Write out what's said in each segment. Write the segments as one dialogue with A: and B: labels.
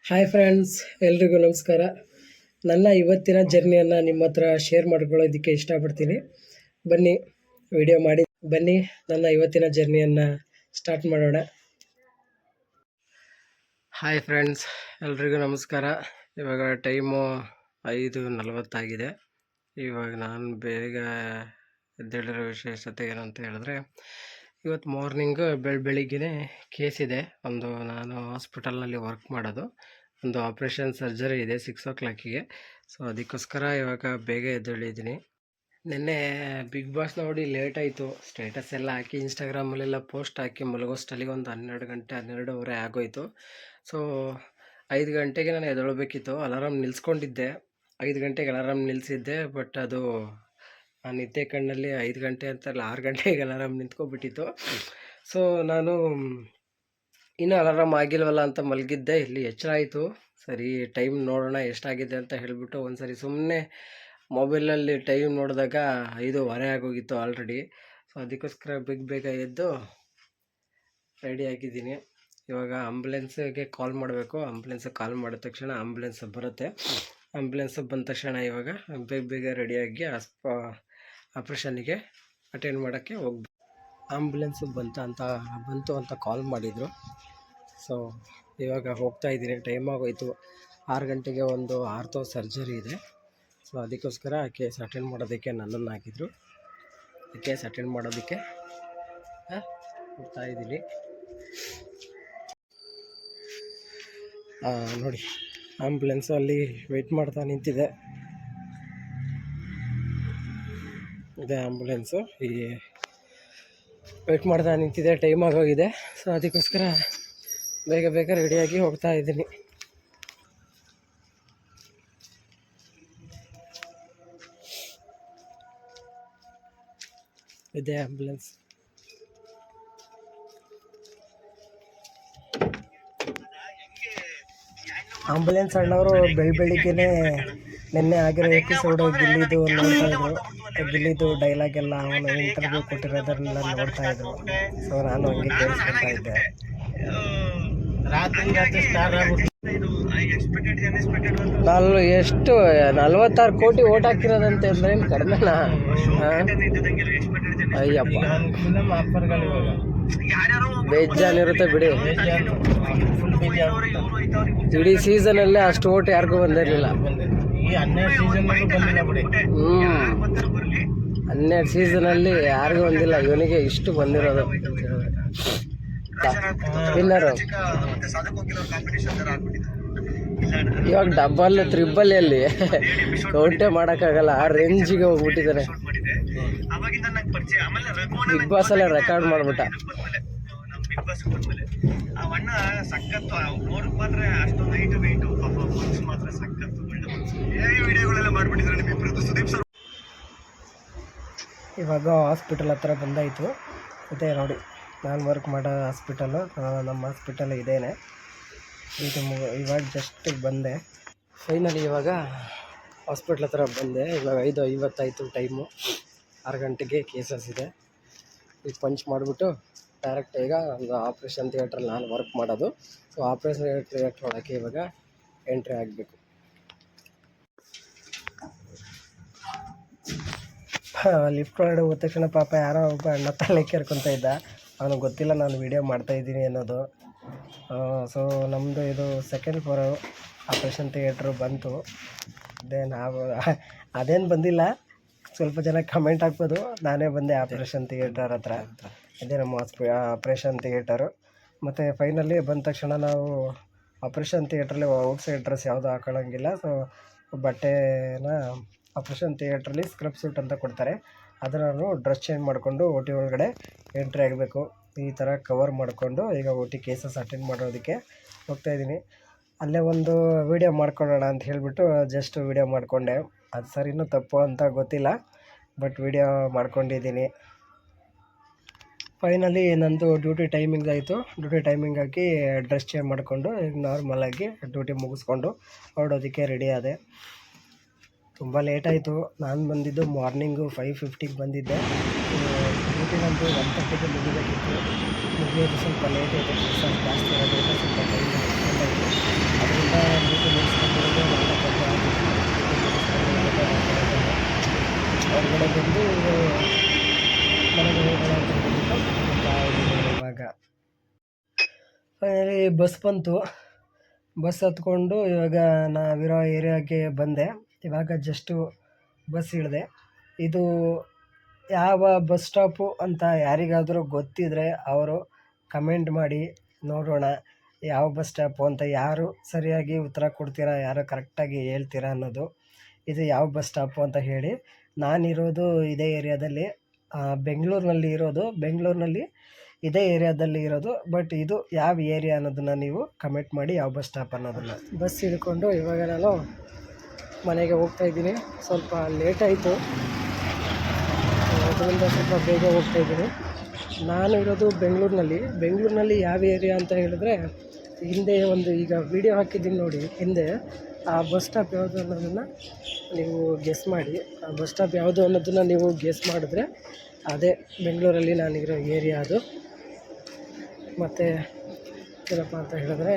A: Hi friends, ಎಲ್ರಿಗೂ ನಮಸ್ಕಾರ. ನನ್ನ ಇವತ್ತಿನ ಜರ್ನಿಯನ್ನು ನಿಮ್ಮ ಹತ್ರ ಶೇರ್ ಮಾಡ್ಕೊಳ್ಳೋದಕ್ಕೆ ಇಷ್ಟಪಡ್ತೀನಿ. ಬನ್ನಿ ನನ್ನ ಇವತ್ತಿನ ಜರ್ನಿಯನ್ನು ಸ್ಟಾರ್ಟ್ ಮಾಡೋಣ. ಹಾಯ್ ಫ್ರೆಂಡ್ಸ್, ಎಲ್ರಿಗೂ ನಮಸ್ಕಾರ. ಇವಾಗ ಟೈಮು 5:40 ಇವಾಗ ನಾನು ಬೇಗ ಎದ್ದೇಳಿರೋ ವಿಶೇಷತೆ ಏನಂತ ಹೇಳಿದ್ರೆ, ಇವತ್ತು ಮಾರ್ನಿಂಗ್ ಬೆಳಿಗ್ಗೆ ಕೇಸ್ ಇದೆ. ನಾನು ಹಾಸ್ಪಿಟಲ್ನಲ್ಲಿ ವರ್ಕ್ ಮಾಡೋದು, ಒಂದು ಆಪ್ರೇಷನ್ ಸರ್ಜರಿ ಇದೆ 6 o'clock. ಸೊ ಅದಕ್ಕೋಸ್ಕರ ಇವಾಗ ಬೇಗ ಎದ್ದೇಳಿದ್ದೀನಿ. ನಿನ್ನೆ ಬಿಗ್ ಬಾಸ್ ನೋಡಿ ಲೇಟ್ ಆಯಿತು. ಸ್ಟೇಟಸ್ ಎಲ್ಲ ಹಾಕಿ ಇನ್ಸ್ಟಾಗ್ರಾಮಲ್ಲೆಲ್ಲ ಪೋಸ್ಟ್ ಹಾಕಿ ಮಲಗೋಷ್ಟಲ್ಲಿಗೆ ಒಂದು 12 ಗಂಟೆ 12:30 ಆಗೋಯಿತು. ಸೊ 5 ಗಂಟೆಗೆ ನಾನು ಎದ್ದೇಳಬೇಕಿತ್ತು. ಅಲಾರಾಮ್ ನಿಲ್ಲಿಸ್ಕೊಂಡಿದ್ದೆ. 5 ಗಂಟೆಗೆ ಅಲಾರಾಮ್ ನಿಲ್ಲಿಸಿದ್ದೆ, ಬಟ್ ಅದು ನಿದ್ದೆ ಕಣ್ಣಲ್ಲಿ 5 ಗಂಟೆ ಅಂತಲ್ಲ 6 ಗಂಟೆಗೆ ಅಲಾರಾಮ್ ನಿಂತ್ಕೊಬಿಟ್ಟಿತ್ತು. ಸೊ ನಾನು ಇನ್ನೂ ಅಲಾರಾಮ್ ಆಗಿಲ್ವಲ್ಲ ಅಂತ ಮಲಗಿದ್ದೆ. ಇಲ್ಲಿ ಎಚ್ಚರ ಆಯಿತು. ಸರಿ ಟೈಮ್ ನೋಡೋಣ ಎಷ್ಟಾಗಿದೆ ಅಂತ ಹೇಳಿಬಿಟ್ಟು ಒಂದು ಸರಿ ಸುಮ್ಮನೆ ಮೊಬೈಲಲ್ಲಿ ಟೈಮ್ ನೋಡಿದಾಗ 5:15 ಆಗೋಗಿತ್ತು ಆಲ್ರೆಡಿ. ಸೊ ಅದಕ್ಕೋಸ್ಕರ ಬೇಗ ಎದ್ದು ರೆಡಿ ಆಗಿದ್ದೀನಿ. ಇವಾಗ ಆಂಬುಲೆನ್ಸ್ಗೆ ಕಾಲ್ ಮಾಡಬೇಕು. ಆಂಬುಲೆನ್ಸಿಗೆ ಕಾಲ್ ಮಾಡಿದ ತಕ್ಷಣ ಆಂಬುಲೆನ್ಸ್ ಬರುತ್ತೆ. ಆಂಬುಲೆನ್ಸ್ ಬಂದ ತಕ್ಷಣ ಇವಾಗ ಬೇಗ ರೆಡಿಯಾಗಿ ಆಪ್ರೇಷನ್ನಿಗೆ ಅಟೆಂಡ್ ಮಾಡೋಕ್ಕೆ ಹೋಗ್ಬೇಕು. ಆಂಬುಲೆನ್ಸು ಬಂತು ಅಂತ ಕಾಲ್ ಮಾಡಿದರು. ಸೊ ಇವಾಗ ಹೋಗ್ತಾ ಇದ್ದೀನಿ. ಟೈಮ್ ಆಗೋಯಿತು. 6 ಗಂಟೆಗೆ ಒಂದು ಆರ್ಥೋ ಸರ್ಜರಿ ಇದೆ. ಸೊ ಅದಕ್ಕೋಸ್ಕರ ಕೇಸ್ ಅಟೆಂಡ್ ಮಾಡೋದಕ್ಕೆ ನನ್ನನ್ನು ಹಾಕಿದರು. ಕೇಸ್ ಅಟೆಂಡ್ ಮಾಡೋದಕ್ಕೆ ಹೋಗ್ತಾ ಇದ್ದೀನಿ. ನೋಡಿ, ಆಂಬುಲೆನ್ಸು ಅಲ್ಲಿ ವೆಯ್ಟ್ ಮಾಡ್ತಾ ನಿಂತಿದೆ. ಇದೆ ಆಂಬುಲೆನ್ಸು, ಈ ವೆಯ್ಟ್ ಮಾಡ್ತಾ ನಿಂತಿದೆ. ಟೈಮ್ ಆಗೋಗಿದೆ. ಸೊ ಅದಕ್ಕೋಸ್ಕರ ಬೇಗ ರೆಡಿಯಾಗಿ ಹೋಗ್ತಾ ಇದ್ದೀನಿ. ಇದೆ ಆಂಬುಲೆನ್ಸ್. ಆಂಬುಲೆನ್ಸ್ ಅಣ್ಣವರು ಬೆಳಿಗ್ಗೆನೆ ನಿನ್ನೆ ಆಗಿರೋ ಎಪಿಸೋಡು ಗಿಲ್ಲಿದು ನೋಡ್ತಾ ಇದ್ರು. ಗಿಲ್ಲಿದು ಡೈಲಾಗ್ ಎಲ್ಲ ಅವನು ಇಂಟರ್ವ್ಯೂ ಕೊಟ್ಟಿರೋದನ್ನೆಲ್ಲ ನೋಡ್ತಾ ಇದ್ರು. ಸೊ ನಾನು ಹಂಗೆ ಕೇಳಿಸ್ಕೊತಾ ಇದ್ದೆ. ನಾನು ಎಷ್ಟು 46 ಕೋಟಿ ಓಟ್ ಹಾಕಿರೋದಂತ ಅಂದ್ರೆ ಏನು ಕಡಿಮೆನಾ? ಅಯ್ಯಪ್ಪ, ಬೇಜಾನಿರುತ್ತೆ ಬಿಡಿ. ಇಡೀ ಸೀಸನಲ್ಲೇ ಅಷ್ಟು ಓಟ್ ಯಾರಿಗೂ ಬಂದಿರಲಿಲ್ಲ. 12 ಸೀಸನಲ್ಲಿ ಯಾರಿಗೂ ಬಂದಿಲ್ಲ. ಇವನಿಗೆ ಇಷ್ಟು ಬಂದಿರೋದು ವಿನ್ನರು. ಇವಾಗ ಡಬಲ್ ಟ್ರಿಬಲ್ ಅಲ್ಲಿ ಕೌಂಟೇ ಮಾಡೋಕ್ಕಾಗಲ್ಲ. ಆ ರೇಂಜಿಗೆ ಹೋಗ್ಬಿಟ್ಟಿದ್ದಾರೆ. ಬಿಗ್ ಬಾಸ್ ಅಲ್ಲೇ ರೆಕಾರ್ಡ್ ಮಾಡ್ಬಿಟ್ಟ. ಇವಾಗ ಹಾಸ್ಪಿಟಲ್ ಹತ್ರ ಬಂದಾಯಿತು. ಇದೆ ನೋಡಿ, ನಾನು ವರ್ಕ್ ಮಾಡೋ ಹಾಸ್ಪಿಟಲು. ನಮ್ಮ ಹಾಸ್ಪಿಟಲ್ ಇದೇನೆ. ಇವಾಗ ಜಸ್ಟ್ ಬಂದೆ. ಫೈನಲಿ ಇವಾಗ ಹಾಸ್ಪಿಟ್ಲ್ ಹತ್ರ ಬಂದೆ. ಇವಾಗ 5:50 ಟೈಮು. 6 ಗಂಟೆಗೆ ಕೇಸಸ್ ಇದೆ. ಈಗ ಪಂಚ್ ಮಾಡಿಬಿಟ್ಟು ಡೈರೆಕ್ಟ್ ಈಗ ಒಂದು ಆಪ್ರೇಷನ್ ಥಿಯೇಟ್ರಲ್ಲಿ ನಾನು ವರ್ಕ್ ಮಾಡೋದು. ಸೊ ಆಪ್ರೇಷನ್ ಥಿಯೇಟ್ರ್ ಒಳಗೆ ಇವಾಗ ಎಂಟ್ರಿ ಆಗಬೇಕು. ಲಿಫ್ಟ್ ಒಳಗಡೆ ಹೋದ ತಕ್ಷಣ ಪಾಪ ಯಾರೋ ಒಬ್ಬ ಅಣ್ಣ ತಲೆ ಕೆರ್ಕೊತ ಇದ್ದ. ಅವನಿಗೆ ಗೊತ್ತಿಲ್ಲ ನಾನು ವೀಡಿಯೋ ಮಾಡ್ತಾಯಿದ್ದೀನಿ ಅನ್ನೋದು. ಸೊ ನಮ್ಮದು ಇದು 2nd ಫ್ಲೋರು ಆಪ್ರೇಷನ್ ಥಿಯೇಟ್ರು ಬಂತು. ಅದೇನು ಬಂದಿಲ್ಲ. ಸ್ವಲ್ಪ ಜನ ಕಮೆಂಟ್ ಹಾಕ್ಬೋದು. ನಾನೇ ಬಂದೆ ಆಪ್ರೇಷನ್ ಥಿಯೇಟರ್ ಹತ್ರ. ಇದೇ ನಮ್ಮ ಆಪ್ರೇಷನ್ ಥಿಯೇಟರು. ಮತ್ತು ಫೈನಲಿ ಬಂದ ತಕ್ಷಣ ನಾವು ಆಪ್ರೇಷನ್ ಥಿಯೇಟ್ರಲ್ಲಿ ಔಟ್ಸೈಡ್ ಡ್ರೆಸ್ ಯಾವುದೂ ಹಾಕೊಳ್ಳೋಂಗಿಲ್ಲ. ಸೊ ಬಟ್ಟೆನ ಆಪ್ರೇಷನ್ ಥಿಯೇಟ್ರಲ್ಲಿ ಸ್ಕ್ರಬ್ ಸೂಟ್ ಅಂತ ಕೊಡ್ತಾರೆ. ಅದನ್ನು ಡ್ರೆಸ್ ಚೇಂಜ್ ಮಾಡಿಕೊಂಡು OT ಒಳಗಡೆ ಎಂಟ್ರಿ ಆಗಬೇಕು. ಈ ಥರ ಕವರ್ ಮಾಡಿಕೊಂಡು ಈಗ OT ಕೇಸಸ್ ಅಟೆಂಡ್ ಮಾಡೋದಕ್ಕೆ ಹೋಗ್ತಾಯಿದ್ದೀನಿ. ಅಲ್ಲೇ ಒಂದು ವೀಡಿಯೋ ಮಾಡ್ಕೊಳ್ಳೋಣ ಅಂತ ಹೇಳಿಬಿಟ್ಟು ಜಸ್ಟ್ ವೀಡಿಯೋ ಮಾಡಿಕೊಂಡೆ. ಅದು ಸರಿನೂ ತಪ್ಪು ಅಂತ ಗೊತ್ತಿಲ್ಲ, ಬಟ್ ವೀಡಿಯೋ ಮಾಡ್ಕೊಂಡಿದ್ದೀನಿ. ಫೈನಲಿ ನಂದು ಡ್ಯೂಟಿ ಟೈಮಿಂಗ್ ಆಯಿತು. ಡ್ಯೂಟಿ ಟೈಮಿಂಗ್ ಹಾಕಿ ಡ್ರೆಸ್ ಚೇಂಜ್ ಮಾಡಿಕೊಂಡು ಈಗ ನಾರ್ಮಲಾಗಿ ಡ್ಯೂಟಿ ಮುಗಿಸ್ಕೊಂಡು ಹೊರಡೋದಕ್ಕೆ ರೆಡಿ ಆದೆ. ತುಂಬ ಲೇಟ್ ಆಯಿತು. ನಾನು ಬಂದಿದ್ದು ಮಾರ್ನಿಂಗು 5:50ಗೆ ಬಂದಿದ್ದೆ. ಡ್ಯೂಟಿ ನಂದು 1:30ಗೆ ಮುಗಿಬೇಕಿತ್ತು. ಮುಗಿಯೋದು ಸ್ವಲ್ಪ ಲೇಟ್ ಇದೆ. ಜಾಸ್ತಿ ಆಗೋದ್ರಿಂದ ಸ್ವಲ್ಪ ಟೈಮ್ ಎಕ್ಸ್ಟೆಂಡ್ ಆಯಿತು. ಅದರಿಂದ ಬಸ್ ಬಂತು. ಬಸ್ ಹತ್ಕೊಂಡು ಇವಾಗ ನಾವಿರೋ ಏರಿಯಾಗೆ ಬಂದೆ. ಇವಾಗ ಜಸ್ಟು ಬಸ್ ಇಳಿದೆ. ಇದು ಯಾವ ಬಸ್ ಸ್ಟಾಪು ಅಂತ ಯಾರಿಗಾದರೂ ಗೊತ್ತಿದ್ದರೆ ಅವರು ಕಮೆಂಟ್ ಮಾಡಿ ನೋಡೋಣ. ಯಾವ ಬಸ್ ಸ್ಟಾಪು ಅಂತ ಯಾರು ಸರಿಯಾಗಿ ಉತ್ತರ ಕೊಡ್ತೀರಾ, ಯಾರು ಕರೆಕ್ಟಾಗಿ ಹೇಳ್ತೀರಾ ಅನ್ನೋದು. ಇದು ಯಾವ ಬಸ್ ಸ್ಟಾಪು ಅಂತ ಹೇಳಿ. ನಾನಿರೋದು ಇದೇ ಏರಿಯಾದಲ್ಲಿ, ಬೆಂಗಳೂರಿನಲ್ಲಿ ಇದೇ ಏರಿಯಾದಲ್ಲಿ ಇರೋದು. ಬಟ್ ಇದು ಯಾವ ಏರಿಯಾ ಅನ್ನೋದನ್ನು ನೀವು ಕಮೆಂಟ್ ಮಾಡಿ, ಯಾವ ಬಸ್ ಸ್ಟಾಪ್ ಅನ್ನೋದನ್ನು. ಬಸ್ ಹಿಡ್ಕೊಂಡು ಇವಾಗ ನಾನು ಮನೆಗೆ ಹೋಗ್ತಾಯಿದ್ದೀನಿ. ಸ್ವಲ್ಪ ಲೇಟ್ ಆಯಿತು, ಅದರಿಂದ ಸ್ವಲ್ಪ ಬೇಗ ಹೋಗ್ತಾಯಿದ್ದೀನಿ. ನಾನು ಇರೋದು ಬೆಂಗಳೂರಿನಲ್ಲಿ ಯಾವ ಏರಿಯಾ ಅಂತ ಹೇಳಿದ್ರೆ, ಹಿಂದೆ ಈಗ ವಿಡಿಯೋ ಹಾಕಿದ್ದೀನಿ ನೋಡಿ, ಹಿಂದೆ ಆ ಬಸ್ ಸ್ಟಾಪ್ ಯಾವುದು ಅನ್ನೋದನ್ನು ನೀವು ಗೆಸ್ ಮಾಡಿ. ಆ ಬಸ್ ಸ್ಟಾಪ್ ಯಾವುದು ಅನ್ನೋದನ್ನು ನೀವು ಗೆಸ್ ಮಾಡಿದ್ರೆ ಅದೇ ಬೆಂಗಳೂರಲ್ಲಿ ನಾನಿರೋ ಏರಿಯಾ ಅದು. ಮತ್ತು ಏನಪ್ಪ ಅಂತ ಹೇಳಿದ್ರೆ,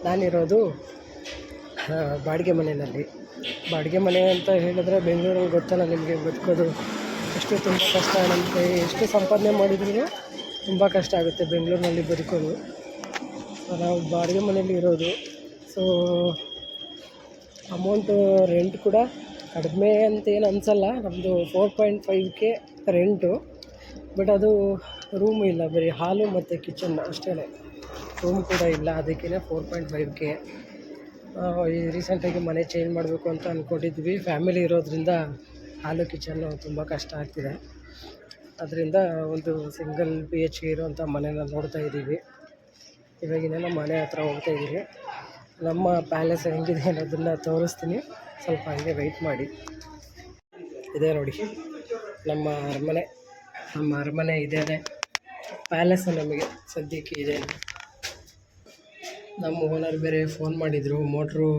A: ನಾನಿರೋದು ಬಾಡಿಗೆ ಬಾಡಿಗೆ ಮನೆ ಅಂತ ಹೇಳಿದ್ರೆ ಬೆಂಗಳೂರಲ್ಲಿ ಗೊತ್ತಲ್ಲ ನಿಮಗೆ, ಬದುಕೋದು ಎಷ್ಟು ತುಂಬ ಕಷ್ಟ. ನಮಗೆ ಎಷ್ಟು ಸಂಪಾದನೆ ಮಾಡಿದ್ರೂ ತುಂಬ ಕಷ್ಟ ಆಗುತ್ತೆ ಬೆಂಗಳೂರಿನಲ್ಲಿ ಬದುಕೋದು. ನಾವು ಬಾಡಿಗೆ ಮನೆಯಲ್ಲಿ ಇರೋದು. ಸೊ ಅಮೌಂಟು ರೆಂಟ್ ಕೂಡ ಕಡಿಮೆ ಅಂತ ಏನು ಅನಿಸಲ್ಲ. ನಮ್ಮದು 4.5K ರೆಂಟು. ಬಟ್ ಅದು ರೂಮು ಇಲ್ಲ, ಬರೀ ಹಾಲು ಮತ್ತು ಕಿಚನ್ ಅಷ್ಟೇ, ರೂಮ್ ಕೂಡ ಇಲ್ಲ. ಅದಕ್ಕೇ 4.5K. ಈ ರೀಸೆಂಟಾಗಿ ಮನೆ ಚೇಂಜ್ ಮಾಡಬೇಕು ಅಂತ ಅಂದ್ಕೊಂಡಿದ್ವಿ. ಫ್ಯಾಮಿಲಿ ಇರೋದ್ರಿಂದ ಹಾಲು ಕಿಚನ್ನು ತುಂಬ ಕಷ್ಟ ಆಗ್ತಿದೆ. ಅದರಿಂದ ಒಂದು ಸಿಂಗಲ್ BHK ಇರೋಂಥ ಮನೇನ ನೋಡ್ತಾ ಇದ್ದೀವಿ. ಇವಾಗಿನ್ನೆಲ್ಲ ಮನೆ ಹತ್ರ ಹೋಗ್ತಾಯಿದ್ದೀವಿ. ನಮ್ಮ ಪ್ಯಾಲೇಸ್ ಹೆಂಗಿದೆ ಅನ್ನೋದನ್ನು ತೋರಿಸ್ತೀನಿ, ಸ್ವಲ್ಪ ಹಂಗೆ ವೆಯ್ಟ್ ಮಾಡಿ. ಇದೇ ನೋಡಿ ನಮ್ಮ ಅರಮನೆ ಇದೇ ಪ್ಯಾಲೇಸು ನಮಗೆ ಸದ್ಯಕ್ಕೆ ಇದೆ. ನಮ್ಮ ಓನರ್ ಬೇರೆ ಫೋನ್ ಮಾಡಿದರು, ಮೋಟ್ರು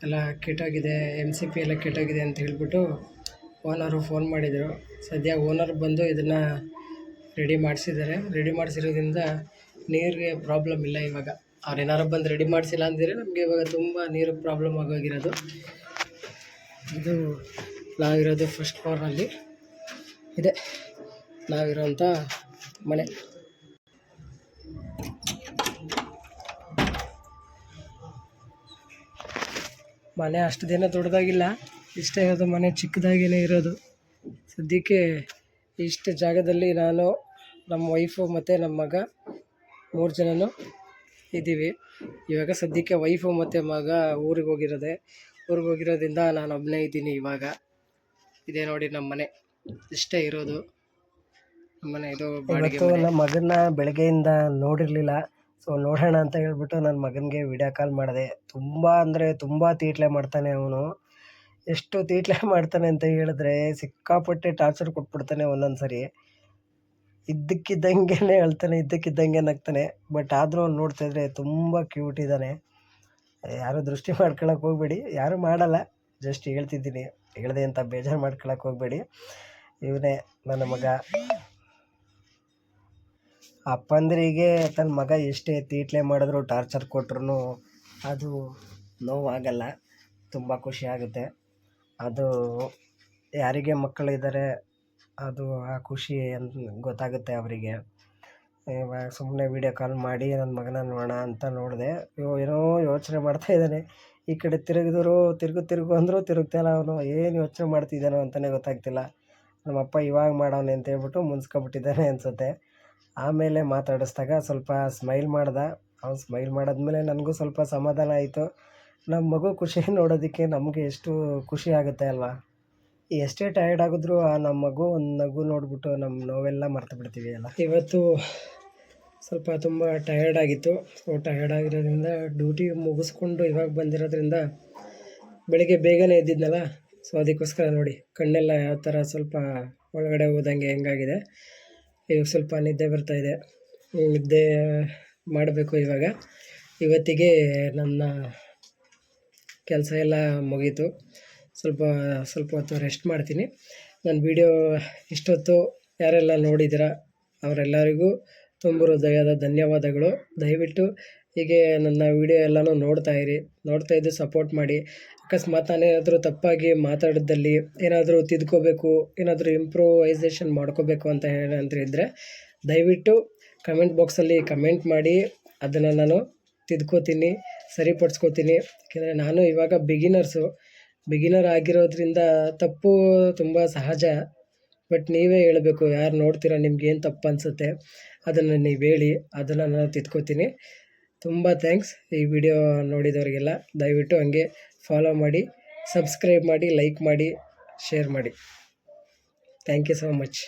A: ಎಲ್ಲ ಕೆಟ್ಟೋಗಿದೆ, MCP ಎಲ್ಲ ಕೆಟ್ಟೋಗಿದೆ ಅಂತ ಹೇಳ್ಬಿಟ್ಟು ಓನರು ಫೋನ್ ಮಾಡಿದರು. ಸದ್ಯ ಓನರ್ ಬಂದು ಇದನ್ನು ರೆಡಿ ಮಾಡಿಸಿರೋದ್ರಿಂದ ನೀರಿಗೆ ಪ್ರಾಬ್ಲಮ್ ಇಲ್ಲ. ಇವಾಗ ಅವ್ರೇನಾರು ಬಂದು ರೆಡಿ ಮಾಡಿಸಿಲ್ಲ ಅಂದರೆ ನಮಗೆ ಇವಾಗ ತುಂಬ ನೀರು ಪ್ರಾಬ್ಲಮ್ ಆಗೋಗಿರೋದು. ಇದು ನಾವಿರೋದು ಫಸ್ಟ್ ಫ್ಲೋರ್ನಲ್ಲಿ ಇದೆ, ನಾವಿರೋಂಥ ಮನೆ. ಮನೆ ಅಷ್ಟು ದಿನ ದೊಡ್ಡದಾಗಿಲ್ಲ, ಇಷ್ಟೇ ಇರೋದು ಮನೆ, ಚಿಕ್ಕದಾಗೇ ಇರೋದು. ಸದ್ಯಕ್ಕೆ ಇಷ್ಟು ಜಾಗದಲ್ಲಿ ನಾನು, ನಮ್ಮ ವೈಫು ಮತ್ತು ನಮ್ಮ ಮಗ 3 ಜನನೂ ಇದ್ದೀವಿ. ಇವಾಗ ಸದ್ಯಕ್ಕೆ ವೈಫು ಮತ್ತು ಮಗ ಊರಿಗೆ ಹೋಗಿರೋದ್ರಿಂದ ನಾನು ಒಬ್ಬನೇ ಇದ್ದೀನಿ ಇವಾಗ. ಇದೇ ನೋಡಿ ನಮ್ಮ ಮನೆ, ಇಷ್ಟೇ ಇರೋದು ನಮ್ಮ ಮನೆ. ಇದು ಬಾಡಿಗೆ ಮನೆ. ನಮ್ಮ ಮಗನ್ನ ಬೆಳಗ್ಗೆಯಿಂದ ನೋಡಿರಲಿಲ್ಲ, ಸೊ ನೋಡೋಣ ಅಂತ ಹೇಳ್ಬಿಟ್ಟು ನನ್ನ ಮಗನಿಗೆ ವಿಡಿಯೋ ಕಾಲ್ ಮಾಡಿದೆ. ತುಂಬ ತೀಟ್ಲೆ ಮಾಡ್ತಾನೆ ಅವನು. ಎಷ್ಟು ತೀಟ್ಲೆ ಮಾಡ್ತಾನೆ ಅಂತ ಹೇಳಿದ್ರೆ, ಸಿಕ್ಕಾಪಟ್ಟೆ ಟಾರ್ಚರ್ ಕೊಟ್ಬಿಡ್ತಾನೆ ಒಂದೊಂದು ಸರಿ. ಇದ್ದಕ್ಕಿದ್ದಂಗೆ ಹೇಳ್ತಾನೆ, ಇದ್ದಕ್ಕಿದ್ದಂಗೆ ನಗ್ತಾನೆ. ಬಟ್ ಆದರೂ ಅವ್ನು ನೋಡ್ತಾಯಿದ್ರೆ ತುಂಬ ಕ್ಯೂಟ್ ಇದ್ದಾನೆ. ಯಾರು ದೃಷ್ಟಿ ಮಾಡ್ಕೊಳಕ್ಕೆ ಹೋಗ್ಬೇಡಿ, ಯಾರೂ ಮಾಡಲ್ಲ, ಜಸ್ಟ್ ಹೇಳ್ತಿದ್ದೀನಿ, ಹೇಳಿದೆ ಅಂತ ಬೇಜಾರು ಮಾಡ್ಕೊಳಕ್ಕೆ ಹೋಗ್ಬೇಡಿ. ಇವನೇ ನನ್ನ ಮಗ. ಅಪ್ಪಂದಿರಿಗೆ ತನ್ನ ಮಗ ಎಷ್ಟೇ ತೀಟ್ಲೆ ಮಾಡಿದ್ರು, ಟಾರ್ಚರ್ ಕೊಟ್ರು ಅದು ನೋವಾಗಲ್ಲ, ತುಂಬ ಖುಷಿ ಆಗುತ್ತೆ. ಅದು ಯಾರಿಗೆ ಮಕ್ಕಳಿದ್ದಾರೆ ಅದು ಆ ಖುಷಿ ಅಂತ ಗೊತ್ತಾಗುತ್ತೆ ಅವರಿಗೆ. ಇವಾಗ ಸುಮ್ಮನೆ ವೀಡಿಯೋ ಕಾಲ್ ಮಾಡಿ ನನ್ನ ಮಗನ ನೋಡೋಣ ಅಂತ ನೋಡಿದೆ. ಏನೋ ಯೋಚನೆ ಮಾಡ್ತಾಯಿದ್ದಾನೆ. ಈ ಕಡೆ ತಿರುಗು ಅಂದರೂ ತಿರುಗ್ತಾಯಿಲ್ಲ ಅವನು. ಏನು ಯೋಚನೆ ಮಾಡ್ತಿದ್ದಾನೋ ಅಂತಲೇ ಗೊತ್ತಾಗ್ತಿಲ್ಲ. ನಮ್ಮಪ್ಪ ಇವಾಗ ಮಾಡೋನೆ ಅಂತ ಹೇಳ್ಬಿಟ್ಟು ಮುನ್ಸ್ಕೊಬಿಟ್ಟಿದ್ದಾನೆ ಅನಿಸುತ್ತೆ. ಆಮೇಲೆ ಮಾತಾಡಿಸ್ದಾಗ ಸ್ವಲ್ಪ ಸ್ಮೈಲ್ ಮಾಡ್ದ. ಅವ್ನು ಸ್ಮೈಲ್ ಮಾಡಾದ್ಮೇಲೆ ನನಗೂ ಸ್ವಲ್ಪ ಸಮಾಧಾನ ಆಯಿತು. ನಮ್ಮ ಮಗು ಖುಷಿ ನೋಡೋದಕ್ಕೆ ನಮಗೆ ಎಷ್ಟು ಖುಷಿ ಆಗುತ್ತೆ ಅಲ್ವಾ. ಎಷ್ಟೇ ಟಯರ್ಡ್ ಆಗಿದ್ರು ನಮ್ಮ ಮಗು ಒಂದು ನಗು ನೋಡಿಬಿಟ್ಟು ನಮ್ಮ ನೋವೆಲ್ಲ ಮರ್ತು ಬಿಡ್ತೀವಿ ಅಲ್ಲ. ಇವತ್ತು ಸ್ವಲ್ಪ ತುಂಬ ಟಯರ್ಡ್ ಆಗಿತ್ತು. ಸೊ ಟಯರ್ಡ್ ಆಗಿರೋದ್ರಿಂದ ಡ್ಯೂಟಿ ಮುಗಿಸ್ಕೊಂಡು ಇವಾಗ ಬಂದಿರೋದ್ರಿಂದ, ಬೆಳಿಗ್ಗೆ ಬೇಗನೆ ಎದ್ದಿದ್ನಲ್ಲ, ಸೊ ಅದಕ್ಕೋಸ್ಕರ ನೋಡಿ ಕಣ್ಣೆಲ್ಲ ಯಾವ ಥರ ಸ್ವಲ್ಪ ಒಳಗಡೆ ಹೋದಂಗೆ ಹೆಂಗಾಗಿದೆ. ಇವಾಗ ಸ್ವಲ್ಪ ನಿದ್ದೆ ಬರ್ತಾಯಿದೆ, ನಿದ್ದೆ ಮಾಡಬೇಕು ಇವಾಗ. ಇವತ್ತಿಗೆ ನನ್ನ ಕೆಲಸ ಎಲ್ಲ ಮುಗೀತು. ಸ್ವಲ್ಪ ಹೊತ್ತು ರೆಸ್ಟ್ ಮಾಡ್ತೀನಿ. ನನ್ನ ವಿಡಿಯೋ ಇಷ್ಟೊತ್ತು ಯಾರೆಲ್ಲ ನೋಡಿದ್ದೀರಾ ಅವರೆಲ್ಲರಿಗೂ ತುಂಬ ಹೃದಯದ ಧನ್ಯವಾದಗಳು. ದಯವಿಟ್ಟು ಹೀಗೆ ನನ್ನ ವಿಡಿಯೋ ಎಲ್ಲನೂ ನೋಡ್ತಾ ಇದ್ದು ಸಪೋರ್ಟ್ ಮಾಡಿ. ಅಕಸ್ಮಾತ್ ನಾನೇನಾದರೂ ತಪ್ಪಾಗಿ ಮಾತಾಡಿದ್ದಲ್ಲಿ ಏನಾದರೂ ತಿದ್ಕೋಬೇಕು, ಏನಾದರೂ ಇಂಪ್ರೂವೈಸೇಷನ್ ಮಾಡ್ಕೋಬೇಕು ಅಂತ ಇದ್ದರೆ ದಯವಿಟ್ಟು ಕಮೆಂಟ್ ಬಾಕ್ಸಲ್ಲಿ ಕಮೆಂಟ್ ಮಾಡಿ. ಅದನ್ನು ನಾನು ತಿದ್ಕೋತೀನಿ, ಸರಿಪಡಿಸ್ಕೋತೀನಿ. ಯಾಕೆಂದರೆ ನಾನು ಇವಾಗ ಬಿಗಿನರ್ ಆಗಿರೋದ್ರಿಂದ ತಪ್ಪು ತುಂಬ ಸಹಜ. ಬಟ್ ನೀವೇ ಹೇಳಬೇಕು, ಯಾರು ನೋಡ್ತೀರಾ ನಿಮ್ಗೇನು ತಪ್ಪು ಅನಿಸುತ್ತೆ ಅದನ್ನು ನೀವು ಹೇಳಿ, ಅದನ್ನು ನಾನು ತಿದ್ಕೋತೀನಿ. ತುಂಬ ಥ್ಯಾಂಕ್ಸ್ ಈ ವಿಡಿಯೋ ನೋಡಿದವರಿಗೆಲ್ಲ. ದಯವಿಟ್ಟು ಹಂಗೆ ಫಾಲೋ ಮಾಡಿ, ಸಬ್ಸ್ಕ್ರೈಬ್ ಮಾಡಿ, ಲೈಕ್ ಮಾಡಿ, ಶೇರ್ ಮಾಡಿ. Thank you so much.